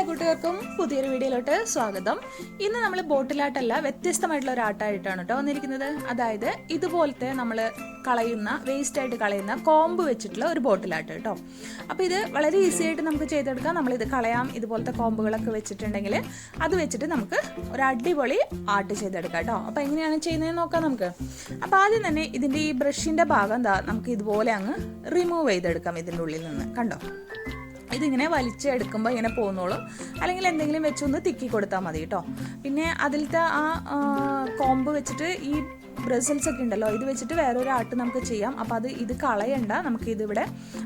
കൂട്ടുകാർക്കും പുതിയൊരു വീഡിയോയിലോട്ട് സ്വാഗതം. ഇന്ന് നമ്മൾ ബോട്ടിലാട്ടല്ല, വ്യത്യസ്തമായിട്ടുള്ള ഒരു ആട്ടമായിട്ടാണ് കേട്ടോ വന്നിരിക്കുന്നത്. അതായത് ഇതുപോലത്തെ നമ്മൾ വേസ്റ്റ് ആയിട്ട് കളയുന്ന കോമ്പ് വെച്ചിട്ടുള്ള ഒരു ബോട്ടിലാട്ട് കേട്ടോ. അപ്പോൾ ഇത് വളരെ ഈസി ആയിട്ട് നമുക്ക് ചെയ്തെടുക്കാം. നമ്മളിത് കളയാം, ഇതുപോലത്തെ കോമ്പുകളൊക്കെ വെച്ചിട്ടുണ്ടെങ്കിൽ അത് വെച്ചിട്ട് നമുക്ക് ഒരു അടിപൊളി ആർട്ട് ചെയ്തെടുക്കാം കേട്ടോ. അപ്പോൾ എങ്ങനെയാണ് ചെയ്യുന്നതെന്ന് നോക്കാം നമുക്ക്. അപ്പോൾ ആദ്യം തന്നെ ഇതിൻ്റെ ഈ ബ്രഷിൻ്റെ ഭാഗം നമുക്ക് ഇതുപോലെ അങ്ങ് റിമൂവ് ചെയ്തെടുക്കാം ഇതിൻ്റെ ഉള്ളിൽ നിന്ന്. കണ്ടോ, ഇതിങ്ങനെ വലിച്ചെടുക്കുമ്പോൾ ഇങ്ങനെ പോകുന്നോളും. അല്ലെങ്കിൽ എന്തെങ്കിലും വെച്ചൊന്ന് തിക്കി കൊടുത്താൽ മതി കേട്ടോ. പിന്നെ അതിലത്തെ ആ കോമ്പ് വെച്ചിട്ട് ഈ ബ്രസിൽസ് ഒക്കെ ഉണ്ടല്ലോ, ഇത് വെച്ചിട്ട് വേറൊരു ആർട്ട് നമുക്ക് ചെയ്യാം. അപ്പോൾ ഇത് കളയണ്ട, നമുക്ക് ഇതിവിടെ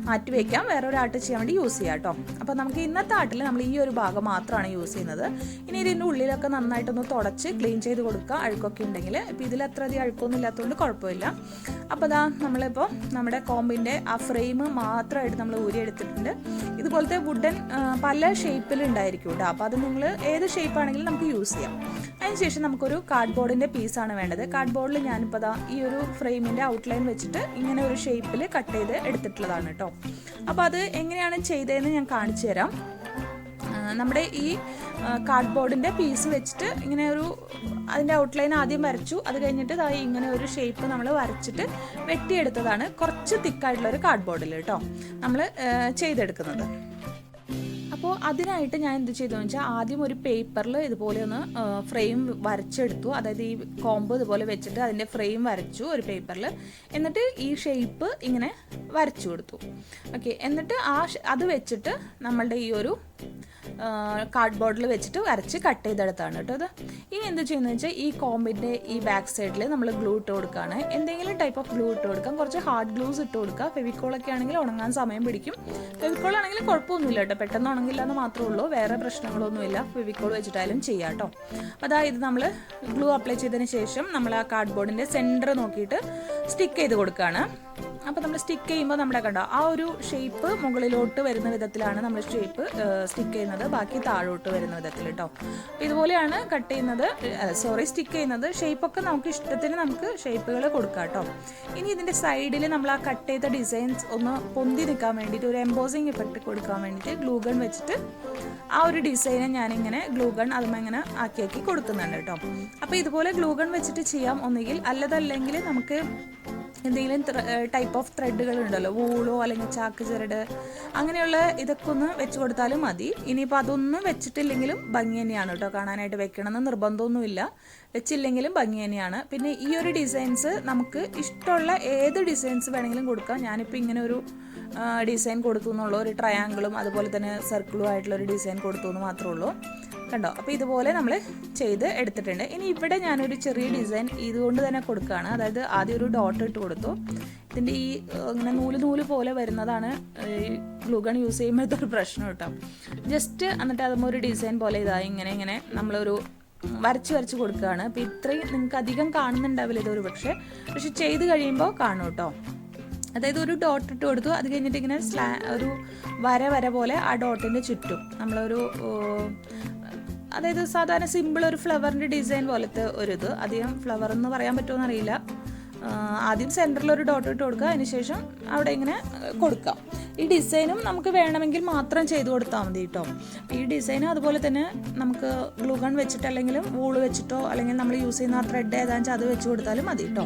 മാറ്റി വയ്ക്കാം, വേറൊരു ആർട്ട് ചെയ്യാൻ വേണ്ടി യൂസ് ചെയ്യാം കേട്ടോ. അപ്പോൾ നമുക്ക് ഇന്നത്തെ ആർട്ടിൽ നമ്മൾ ഈ ഒരു ഭാഗം മാത്രമാണ് യൂസ് ചെയ്യുന്നത്. ഇനി ഇതിൻ്റെ ഉള്ളിലൊക്കെ നന്നായിട്ടൊന്ന് തുടച്ച് ക്ലീൻ ചെയ്ത് കൊടുക്കുക, അഴുക്കൊക്കെ ഉണ്ടെങ്കിൽ. ഇപ്പോൾ ഇതിൽ അത്ര അധികം അഴുക്കൊന്നും ഇല്ലാത്തതുകൊണ്ട് കുഴപ്പമില്ല. അപ്പോൾ നമ്മളിപ്പോൾ നമ്മുടെ കോമ്പിൻ്റെ ആ ഫ്രെയിം മാത്രമായിട്ട് നമ്മൾ ഊരിയെടുത്തിട്ടുണ്ട്. ഇതുപോലത്തെ വുഡൻ പല ഷേപ്പിലുണ്ടായിരിക്കും കേട്ടോ. അപ്പോൾ അത് നിങ്ങൾ ഏത് ഷേപ്പാണെങ്കിലും നമുക്ക് യൂസ് ചെയ്യാം. അതിനുശേഷം നമുക്കൊരു കാർഡ്ബോർഡിൻ്റെ പീസാണ് വേണ്ടത്. കാർഡ്ബോർഡിൽ ഞാനിപ്പോൾ ഈ ഒരു ഫ്രെയിമിൻ്റെ ഔട്ട്ലൈൻ വെച്ചിട്ട് ഇങ്ങനെ ഒരു ഷേപ്പിൽ കട്ട് ചെയ്ത് എടുത്തിട്ടുള്ളതാണ് കേട്ടോ. അപ്പോൾ അത് എങ്ങനെയാണ് ചെയ്തതെന്ന് ഞാൻ കാണിച്ചു തരാം. നമ്മുടെ ഈ കാർഡ്ബോർഡിൻ്റെ പീസ് വെച്ചിട്ട് ഇങ്ങനെ അതിൻ്റെ ഔട്ട്ലൈൻ ആദ്യം വരച്ചു. അത് കഴിഞ്ഞിട്ട് ഇങ്ങനെ ഒരു ഷേപ്പ് നമ്മൾ വരച്ചിട്ട് വെട്ടിയെടുത്തതാണ്. കുറച്ച് തിക്കായിട്ടുള്ളൊരു കാർഡ്ബോർഡിൽ കേട്ടോ നമ്മൾ ചെയ്തെടുക്കുന്നത്. അപ്പോൾ അതിനായിട്ട് ഞാൻ എന്ത് ചെയ്തതെന്ന് വെച്ചാൽ ആദ്യം ഒരു പേപ്പറിൽ ഇതുപോലെ ഒന്ന് ഫ്രെയിം വരച്ചെടുത്തു. അതായത് ഈ കോമ്പ് ഇതുപോലെ വെച്ചിട്ട് അതിൻ്റെ ഫ്രെയിം വരച്ചു ഒരു പേപ്പറിൽ. എന്നിട്ട് ഈ ഷേപ്പ് ഇങ്ങനെ വരച്ചു കൊടുത്തു. ഓക്കെ, എന്നിട്ട് അത് വെച്ചിട്ട് നമ്മളുടെ ഈ ഒരു കാർഡ്ബോർഡിൽ വെച്ചിട്ട് വരച്ച് കട്ട് ചെയ്തെടുത്താണ് കേട്ടോ ഇത്. ഇനി എന്ത് ചെയ്യുന്നത് വെച്ചാൽ ഈ കോമ്പിൻ്റെ ഈ ബാക്ക് സൈഡിൽ നമ്മൾ ഗ്ലൂ ഇട്ട് കൊടുക്കുകയാണ്. എന്തെങ്കിലും ടൈപ്പ് ഓഫ് ഗ്ലൂ ഇട്ട് കൊടുക്കാം. കുറച്ച് ഹാർഡ് ഗ്ലൂസ് ഇട്ട് കൊടുക്കുക. ഫെവിക്കോളൊക്കെ ആണെങ്കിൽ ഉണങ്ങാൻ സമയം പിടിക്കും. ഫെവിക്കോൾ ആണെങ്കിൽ കുഴപ്പമൊന്നുമില്ല കേട്ടോ, പെട്ടെന്ന് ഉണങ്ങില്ല എന്ന് മാത്രമേ ഉള്ളൂ, വേറെ പ്രശ്നങ്ങളൊന്നുമില്ല. ഫെവിക്കോൾ വെച്ചിട്ടായാലും ചെയ്യാം കേട്ടോ. അതായത് നമ്മൾ ഗ്ലൂ അപ്ലൈ ചെയ്തതിന് ശേഷം നമ്മൾ ആ കാർഡ്ബോർഡിൻ്റെ സെൻറ്റർ നോക്കിയിട്ട് സ്റ്റിക്ക് ചെയ്ത് കൊടുക്കുകയാണ്. അപ്പോൾ നമ്മൾ സ്റ്റിക്ക് ചെയ്യുമ്പോൾ നമ്മുടെ കണ്ടോ ആ ഒരു ഷേപ്പ് മുകളിലോട്ട് വരുന്ന വിധത്തിലാണ് നമ്മൾ സ്റ്റിക്ക് ചെയ്യുന്നത്, ബാക്കി താഴോട്ട് വരുന്ന വിധത്തിൽ കേട്ടോ. അപ്പോൾ ഇതുപോലെയാണ് സ്റ്റിക്ക് ചെയ്യുന്നത്. ഷേപ്പൊക്കെ നമുക്ക് ഇഷ്ടത്തിന് നമുക്ക് ഷേപ്പുകൾ കൊടുക്കാം കേട്ടോ. ഇനി ഇതിൻ്റെ സൈഡിൽ നമ്മൾ ആ കട്ട് ചെയ്ത ഡിസൈൻസ് ഒന്ന് പൊന്തി നിൽക്കാൻ വേണ്ടിയിട്ട് ഒരു എംബോസിങ് എഫക്റ്റ് കൊടുക്കാൻ വേണ്ടിയിട്ട് ഗ്ലൂ ഗൺ വെച്ചിട്ട് ആ ഒരു ഡിസൈന് ഞാനിങ്ങനെ ഗ്ലൂ ഗൺ അതുമിങ്ങനെ ആക്കി കൊടുക്കുന്നുണ്ട് കേട്ടോ. അപ്പോൾ ഇതുപോലെ ഗ്ലൂ ഗൺ വെച്ചിട്ട് ചെയ്യാം ഒന്നുകിൽ, അല്ലെങ്കിൽ നമുക്ക് എന്തെങ്കിലും ടൈപ്പ് ഓഫ് ത്രെഡുകൾ ഉണ്ടല്ലോ, വൂളോ അല്ലെങ്കിൽ ചാക്ക് ചരട് അങ്ങനെയുള്ള ഇതൊക്കെ ഒന്ന് വെച്ച് കൊടുത്താലും മതി. ഇനിയിപ്പോൾ അതൊന്നും വെച്ചിട്ടില്ലെങ്കിലും ഭംഗി തന്നെയാണ് കേട്ടോ കാണാനായിട്ട്. വെക്കണമെന്ന് നിർബന്ധമൊന്നുമില്ല, വെച്ചില്ലെങ്കിലും ഭംഗി തന്നെയാണ്. പിന്നെ ഈ ഒരു ഡിസൈൻസ് നമുക്ക് ഇഷ്ടമുള്ള ഏത് ഡിസൈൻസ് വേണമെങ്കിലും കൊടുക്കാം. ഞാനിപ്പോൾ ഇങ്ങനെ ഒരു ഡിസൈൻ കൊടുത്തു എന്നുള്ളൂ, ഒരു ട്രയാങ്കിളും അതുപോലെ തന്നെ സർക്കിളും ആയിട്ടുള്ളൊരു ഡിസൈൻ കൊടുത്തു എന്ന് മാത്രമേ ഉള്ളൂ. കണ്ടോ, അപ്പോൾ ഇതുപോലെ നമ്മൾ ചെയ്ത് എടുത്തിട്ടുണ്ട്. ഇനി ഇവിടെ ഞാനൊരു ചെറിയ ഡിസൈൻ ഇതുകൊണ്ട് തന്നെ കൊടുക്കുകയാണ്. അതായത് ആദ്യം ഒരു ഡോട്ട് ഇട്ട് കൊടുത്തു. ഇതിൻ്റെ ഈ ഇങ്ങനെ നൂല് പോലെ വരുന്നതാണ് ഈ ഗ്ലൂ ഗൺ യൂസ് ചെയ്യുമ്പോഴത്തെ ഒരു പ്രശ്നം കേട്ടോ. ജസ്റ്റ് എന്നിട്ട് അതുമ്പോൾ ഒരു ഡിസൈൻ പോലെ ഇങ്ങനെ നമ്മളൊരു വരച്ച് കൊടുക്കുകയാണ്. അപ്പോൾ ഇത്രയും നിങ്ങൾക്ക് അധികം കാണുന്നുണ്ടാവില്ല ഇതൊരു പക്ഷേ ചെയ്ത് കഴിയുമ്പോൾ കാണും കേട്ടോ. അതായത് ഒരു ഡോട്ട് ഇട്ട് കൊടുത്തു. അത് കഴിഞ്ഞിട്ട് ഇങ്ങനെ ഒരു വര പോലെ ആ ഡോട്ടിൻ്റെ ചുറ്റും നമ്മളൊരു അതായത് സാധാരണ സിമ്പിൾ ഒരു ഫ്ലവറിൻ്റെ ഡിസൈൻ പോലത്തെ ഇത്. അധികം ഫ്ലവർ എന്ന് പറയാൻ പറ്റുമോ എന്നറിയില്ല. ആദ്യം സെൻറ്ററിൽ ഒരു ഡോട്ട് ഇട്ട് കൊടുക്കുക, അതിനുശേഷം അവിടെ ഇങ്ങനെ കൊടുക്കാം. ഈ ഡിസൈനും നമുക്ക് വേണമെങ്കിൽ മാത്രം ചെയ്ത് കൊടുത്താൽ മതി കേട്ടോ. ഈ ഡിസൈനും അതുപോലെ തന്നെ നമുക്ക് ഗ്ലൂ ഗൺ വെച്ചിട്ടല്ലെങ്കിലും വൂള് വെച്ചിട്ടോ അല്ലെങ്കിൽ നമ്മൾ യൂസ് ചെയ്യുന്ന ആ ത്രെഡ് ഏതാണെന്ന് വെച്ചാൽ അത് വെച്ച് കൊടുത്താലും മതി കേട്ടോ.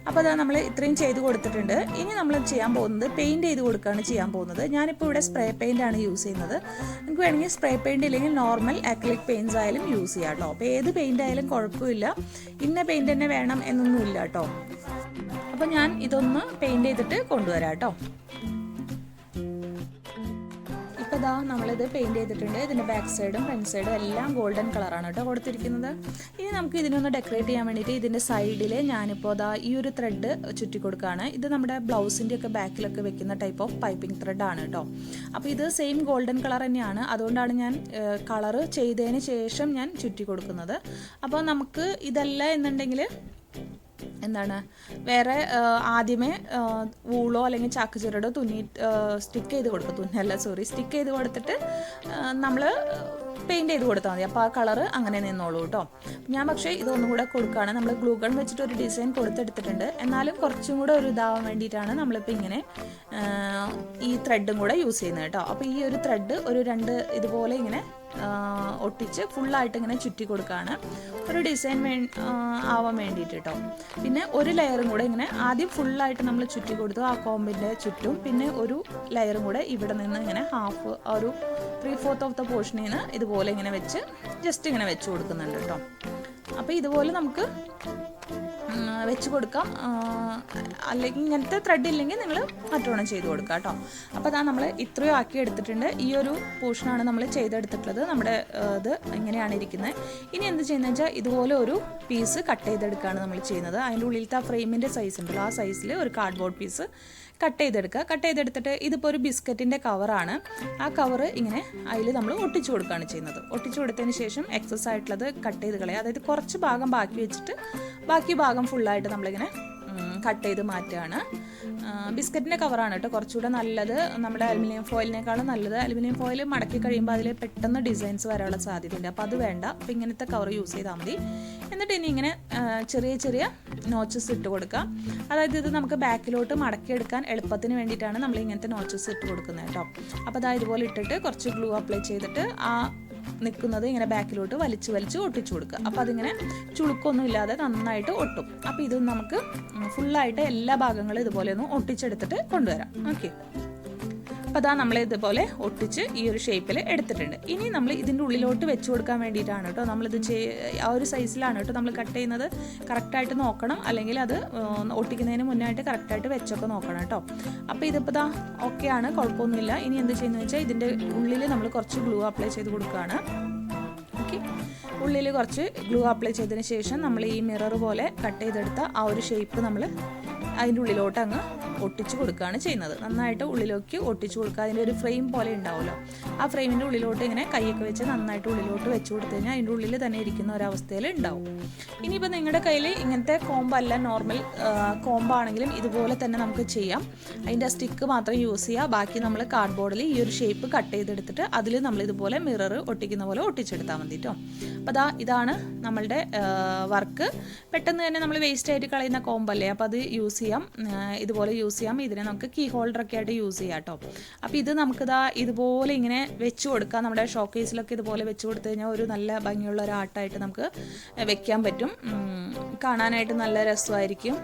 അപ്പോൾ നമ്മൾ ഇത്രയും ചെയ്ത് കൊടുത്തിട്ടുണ്ട്. ഇനി നമ്മൾ ചെയ്യാൻ പോകുന്നത് പെയിൻറ്റ് ചെയ്ത് കൊടുക്കുകയാണ് ചെയ്യാൻ പോകുന്നത്. ഞാനിപ്പോൾ ഇവിടെ സ്പ്രേ പെയിൻ്റാണ് യൂസ് ചെയ്യുന്നത്. നിങ്ങൾക്ക് വേണമെങ്കിൽ സ്പ്രേ പെയിൻറ്റ് ഇല്ലെങ്കിൽ നോർമൽ അക്രിലിക് പെയിൻറ്റ്സ് ആയാലും യൂസ് ചെയ്യാം കേട്ടോ. അപ്പോൾ ഏത് പെയിൻ്റ് ആയാലും കുഴപ്പമില്ല, ഇന്ന പെയിൻറ്റ് തന്നെ വേണം എന്നൊന്നുമില്ല കേട്ടോ. അപ്പോൾ ഞാൻ ഇതൊന്ന് പെയിൻറ്റ് ചെയ്തിട്ട് കൊണ്ടുവരാം കേട്ടോ. ഇപ്പോൾ നമ്മളിത് പെയിൻറ്റ് ചെയ്തിട്ടുണ്ട്. ഇതിൻ്റെ ബാക്ക് സൈഡും ഫ്രണ്ട് സൈഡും എല്ലാം ഗോൾഡൻ കളറാണ് കേട്ടോ കൊടുത്തിരിക്കുന്നത്. ഇനി നമുക്ക് ഇതിനൊന്ന് ഡെക്കറേറ്റ് ചെയ്യാൻ വേണ്ടിയിട്ട് ഇതിൻ്റെ സൈഡിൽ ഞാനിപ്പോൾ ഈ ഒരു ത്രെഡ് ചുറ്റി കൊടുക്കുകയാണ്. ഇത് നമ്മുടെ ബ്ലൗസിൻ്റെ ഒക്കെ ബാക്കിലൊക്കെ വെക്കുന്ന ടൈപ്പ് ഓഫ് പൈപ്പിംഗ് ത്രെഡാണ് കേട്ടോ. അപ്പോൾ ഇത് സെയിം ഗോൾഡൻ കളർ തന്നെയാണ്, അതുകൊണ്ടാണ് ഞാൻ കളറ് ചെയ്തതിന് ശേഷം ഞാൻ ചുറ്റി കൊടുക്കുന്നത്. അപ്പോൾ നമുക്ക് ഇതല്ല എന്നുണ്ടെങ്കിൽ വേറെ ആദ്യമേ വൂളോ അല്ലെങ്കിൽ ചാക്ക് ചുരടോ സ്റ്റിക്ക് ചെയ്ത് കൊടുത്തിട്ട് നമ്മൾ പെയിൻറ്റ് ചെയ്ത് കൊടുത്താൽ മതി. അപ്പോൾ ആ കളറ് അങ്ങനെ നിന്നോളൂ കേട്ടോ. ഞാൻ പക്ഷേ ഇതൊന്നും കൂടെ കൊടുക്കുകയാണ്. നമ്മൾ ഗ്ലൂ ഗൺ വെച്ചിട്ട് ഒരു ഡിസൈൻ കൊടുത്തെടുത്തിട്ടുണ്ട്. എന്നാലും കുറച്ചും കൂടെ ഒരു ഇതാവാൻ വേണ്ടിയിട്ടാണ് നമ്മളിപ്പോൾ ഇങ്ങനെ ഈ ത്രെഡും കൂടെ യൂസ് ചെയ്യുന്നത് കേട്ടോ. അപ്പോൾ ഈ ഒരു ത്രെഡ് ഒരു 2 ഇതുപോലെ ഇങ്ങനെ ഒട്ടിച്ച് ഫുള്ളായിട്ട് ഇങ്ങനെ ചുറ്റി കൊടുക്കുകയാണ്, ഒരു ഡിസൈൻ ആവാൻ വേണ്ടിയിട്ട് കേട്ടോ. പിന്നെ ഒരു ലെയറും കൂടെ ഇങ്ങനെ ആദ്യം ഫുള്ളായിട്ട് നമ്മൾ ചുറ്റി കൊടുത്തു ആ കോമ്പിൻ്റെ ചുറ്റും, പിന്നെ ഒരു ലെയറും കൂടെ ഇവിടെ നിന്ന് ഇങ്ങനെ ഹാഫ് ഒരു 3/4 ഓഫ് ദ പോർഷനിൽ നിന്ന് ഇതുപോലെ ഇങ്ങനെ വെച്ച് ജസ്റ്റ് ഇങ്ങനെ വെച്ച് കൊടുക്കുന്നുണ്ട് കേട്ടോ. അപ്പോൾ ഇതുപോലെ നമുക്ക് വെച്ച് കൊടുക്കാം. അല്ലെങ്കിൽ ഇങ്ങനത്തെ ത്രെഡ് ഇല്ലെങ്കിൽ നിങ്ങൾ മറ്റോണം ചെയ്ത് കൊടുക്കുക കേട്ടോ. അപ്പോൾ അതാ നമ്മൾ ഇത്രയും ആക്കി എടുത്തിട്ടുണ്ട്. ഈ ഒരു പോർഷനാണ് നമ്മൾ ചെയ്തെടുത്തിട്ടുള്ളത്. നമ്മുടെ ഇത് ഇങ്ങനെയാണ് ഇരിക്കുന്നത്. ഇനി എന്ത് ചെയ്യുന്നത് വെച്ചാൽ ഇതുപോലെ ഒരു പീസ് കട്ട് ചെയ്തെടുക്കുകയാണ് നമ്മൾ ചെയ്യുന്നത്. അതിൻ്റെ ഉള്ളിലത്തെ ആ ഫ്രെയിമിൻ്റെ സൈസ് ഉണ്ടല്ലോ, ആ സൈസിൽ ഒരു കാർഡ്ബോർഡ് പീസ് കട്ട് ചെയ്തെടുക്കുക. കട്ട് ചെയ്തെടുത്തിട്ട് ഇതിപ്പോൾ ഒരു ബിസ്ക്കറ്റിൻ്റെ കവറാണ്. ആ കവറ് ഇങ്ങനെ അതിൽ നമ്മൾ ഒട്ടിച്ചു കൊടുക്കുകയാണ് ചെയ്യുന്നത്. ഒട്ടിച്ചു കൊടുത്തതിന് ശേഷം എക്സസ് ആയിട്ടുള്ളത് കട്ട് ചെയ്ത് കളയുക. അതായത് കുറച്ച് ഭാഗം ബാക്കി വെച്ചിട്ട് ബാക്കി ഭാഗം ഫുള്ളായിട്ട് നമ്മളിങ്ങനെ കട്ട് ചെയ്ത് മാറ്റുകയാണ്. ബിസ്ക്കറ്റിൻ്റെ കവറാണ് കേട്ടോ കുറച്ചുകൂടെ നല്ലത്. നമ്മുടെ അലുമിനിയം ഫോയിലിനേക്കാളും നല്ലത്. അലുമിനിയം ഫോയിൽ മടക്കി കഴിയുമ്പോൾ അതിൽ പെട്ടെന്ന് ഡിസൈൻസ് വരാനുള്ള സാധ്യതയുണ്ട്. അപ്പോൾ അത് വേണ്ട. അപ്പോൾ ഇങ്ങനത്തെ കവർ യൂസ് ചെയ്താൽ മതി. എന്നിട്ട് ഇനി ഇങ്ങനെ ചെറിയ ചെറിയ നോച്ചസ് ഇട്ട് കൊടുക്കുക. അതായത് ഇത് നമുക്ക് ബാക്കിലോട്ട് മടക്കിയെടുക്കാൻ എളുപ്പത്തിന് വേണ്ടിയിട്ടാണ് നമ്മൾ ഇങ്ങനത്തെ നോച്ചസ് ഇട്ട് കൊടുക്കുന്നത് കേട്ടോ. അപ്പോൾ അതാ ഇതുപോലെ ഇട്ടിട്ട് കുറച്ച് ഗ്ലൂ അപ്ലൈ ചെയ്തിട്ട് ആ നിൽക്കുന്നത് ഇങ്ങനെ ബാക്കിലോട്ട് വലിച്ച് വലിച്ച് ഒട്ടിച്ചു കൊടുക്കുക. അപ്പോൾ അതിങ്ങനെ ചുളുക്കൊന്നും ഇല്ലാതെ നന്നായിട്ട് ഒട്ടും. അപ്പോൾ ഇത് നമുക്ക് ഫുള്ളായിട്ട് എല്ലാ ഭാഗങ്ങളും ഇതുപോലെ ഒന്ന് ഒട്ടിച്ചെടുത്തിട്ട് കൊണ്ടുവരാം. ഓക്കെ, അപ്പോൾ അതാ നമ്മൾ ഇതുപോലെ ഒട്ടിച്ച് ഈ ഒരു ഷേപ്പിൽ എടുത്തിട്ടുണ്ട്. ഇനി നമ്മൾ ഇതിൻ്റെ ഉള്ളിലോട്ട് വെച്ച് കൊടുക്കാൻ വേണ്ടിയിട്ടാണ് കേട്ടോ നമ്മളിത് ആ ഒരു സൈസിലാണ് കേട്ടോ നമ്മൾ കട്ട് ചെയ്യുന്നത്. കറക്റ്റായിട്ട് നോക്കണം, അല്ലെങ്കിൽ അത് ഒട്ടിക്കുന്നതിന് മുന്നായിട്ട് കറക്റ്റായിട്ട് വെച്ചൊക്കെ നോക്കണം കേട്ടോ. അപ്പോൾ ഇതിപ്പോൾ ദാ ഓക്കെയാണ്, കുഴപ്പമൊന്നുമില്ല. ഇനി എന്ത് ചെയ്യുന്നത് വെച്ചാൽ ഇതിൻ്റെ ഉള്ളിൽ നമ്മൾ കുറച്ച് ഗ്ലൂ അപ്ലൈ ചെയ്ത് കൊടുക്കുകയാണ്. ഓക്കെ, ഉള്ളിൽ കുറച്ച് ഗ്ലൂ അപ്ലൈ ചെയ്തതിന് ശേഷം നമ്മൾ ഈ മിറർ പോലെ കട്ട് ചെയ്തെടുത്ത ആ ഒരു ഷേപ്പ് നമ്മൾ അതിൻ്റെ ഉള്ളിലോട്ട് അങ്ങ് ഒട്ടിച്ച് കൊടുക്കുകയാണ് ചെയ്യുന്നത്. നന്നായിട്ട് ഉള്ളിലേക്ക് ഒട്ടിച്ച് കൊടുക്കുക. അതിൻ്റെ ഒരു ഫ്രെയിം പോലെ ഉണ്ടാവുമല്ലോ, ആ ഫ്രെയിമിൻ്റെ ഉള്ളിലോട്ട് ഇങ്ങനെ കൈയൊക്കെ വെച്ച് നന്നായിട്ട് ഉള്ളിലോട്ട് വെച്ച് കൊടുത്തു കഴിഞ്ഞാൽ അതിൻ്റെ ഉള്ളിൽ തന്നെ ഇരിക്കുന്ന ഒരവസ്ഥയിൽ ഉണ്ടാവും. ഇനിയിപ്പോൾ നിങ്ങളുടെ കയ്യിൽ ഇങ്ങനത്തെ കോമ്പല്ല, നോർമൽ കോമ്പാണെങ്കിലും ഇതുപോലെ തന്നെ നമുക്ക് ചെയ്യാം. അതിൻ്റെ സ്റ്റിക്ക് മാത്രം യൂസ് ചെയ്യുക. ബാക്കി നമ്മൾ കാർഡ്ബോർഡിൽ ഈ ഒരു ഷേപ്പ് കട്ട് ചെയ്തെടുത്തിട്ട് അതിൽ നമ്മൾ ഇതുപോലെ മിറർ ഒട്ടിക്കുന്ന പോലെ ഒട്ടിച്ചെടുത്താൽ മതി കേട്ടോ. അപ്പോൾ ഇതാണ് നമ്മളുടെ വർക്ക്. പെട്ടെന്ന് തന്നെ നമ്മൾ വേസ്റ്റ് ആയിട്ട് കളയുന്ന കോമ്പല്ലേ, അപ്പോൾ അത് യൂസ് ചെയ്യാം, ഇതുപോലെ യൂസ് ചെയ്യാം. ഇതിനെ നമുക്ക് കീ ഹോൾഡറൊക്കെ ആയിട്ട് യൂസ് ചെയ്യാം കേട്ടോ. അപ്പോൾ ഇത് നമുക്കിതാ ഇതുപോലെ ഇങ്ങനെ വെച്ച് കൊടുക്കാം. നമ്മുടെ ഷോക്കേസിലൊക്കെ ഇതുപോലെ വെച്ച് കൊടുത്തു കഴിഞ്ഞാൽ ഒരു നല്ല ഭംഗിയുള്ള ഒരു ആർട്ടായിട്ട് നമുക്ക് വെക്കാൻ പറ്റും. കാണാനായിട്ട് നല്ല രസമായിരിക്കും.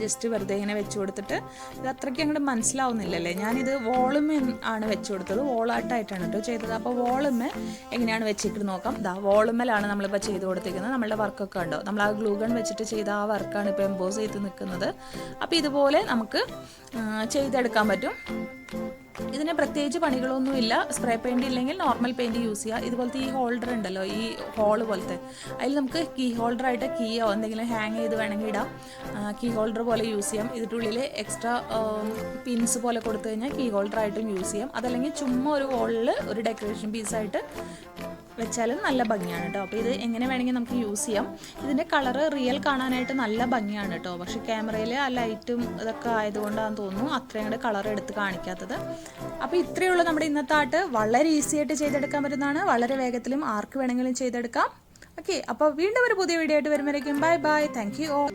ജസ്റ്റ് വെറുതെ ഇങ്ങനെ വെച്ച് കൊടുത്തിട്ട് ഇത് അത്രയ്ക്ക് അങ്ങോട്ട് മനസ്സിലാവുന്നില്ലല്ലേ. ഞാനിത് വോളുമേ ആണ് വെച്ച് കൊടുത്തത്, വോളാട്ടായിട്ടാണ് കേട്ടോ ചെയ്തത്. അപ്പോൾ വോളുമേ എങ്ങനെയാണ് വെച്ചിട്ട് നോക്കാം. വോളുമേലാണ് നമ്മളിപ്പോൾ ചെയ്ത് കൊടുത്തിരിക്കുന്നത്. നമ്മളുടെ വർക്കൊക്കെ ഉണ്ടോ, നമ്മൾ ആ ഗ്ലൂ ഗൺ വെച്ചിട്ട് ചെയ്ത ആ വർക്കാണ് ഇപ്പോൾ എംബോസ് ചെയ്ത് നിൽക്കുന്നത്. അപ്പോൾ ഇതുപോലെ നമുക്ക് ചെയ്തെടുക്കാൻ പറ്റും. ഇതിന് പ്രത്യേകിച്ച് പണികളൊന്നുമില്ല. സ്പ്രേ പെയിൻറ് ഇല്ലെങ്കിൽ നോർമൽ പെയിൻറ് യൂസ് ചെയ്യുക. ഇതുപോലത്തെ ഈ ഹോൾഡർ ഉണ്ടല്ലോ, ഈ ഹോൾ പോലത്തെ, അതിൽ നമുക്ക് കീ ഹോൾഡറായിട്ട് കീയോ എന്തെങ്കിലും ഹാങ് ചെയ്ത് വേണമെങ്കിൽ ഇടാം. കീ ഹോൾഡർ പോലെ യൂസ് ചെയ്യാം. ഇതിൻ്റെ ഉള്ളിൽ എക്സ്ട്രാ പിൻസ് പോലെ കൊടുത്തു കഴിഞ്ഞാൽ കീ ഹോൾഡറായിട്ടും യൂസ് ചെയ്യാം. അതല്ലെങ്കിൽ ചുമ്മാ ഒരു വോളിൽ ഒരു ഡെക്കറേഷൻ പീസായിട്ട് വെച്ചാലും നല്ല ഭംഗിയാണ് കേട്ടോ. അപ്പോൾ ഇത് എങ്ങനെ വേണമെങ്കിൽ നമുക്ക് യൂസ് ചെയ്യാം. ഇതിൻ്റെ കളറ് റിയൽ കാണാനായിട്ട് നല്ല ഭംഗിയാണ് കേട്ടോ. പക്ഷേ ക്യാമറയിൽ ആ ലൈറ്റും ഇതൊക്കെ ആയതുകൊണ്ടാണെന്ന് തോന്നുന്നു അത്രയും കൂടെ കളർ എടുത്ത് കാണിക്കാത്തത്. അപ്പോൾ ഇത്രയേ ഉള്ളൂ നമ്മുടെ ഇന്നത്തെ ആർട്ട്. വളരെ ഈസി ആയിട്ട് ചെയ്തെടുക്കാൻ പറ്റുന്നതാണ്. വളരെ വേഗത്തിലും ആർക്ക് വേണമെങ്കിലും ചെയ്തെടുക്കാം. ഓക്കെ, അപ്പോൾ വീണ്ടും ഒരു പുതിയ വീഡിയോ ആയിട്ട് വരുമ്പോഴേക്കും bye bye. Thank you all.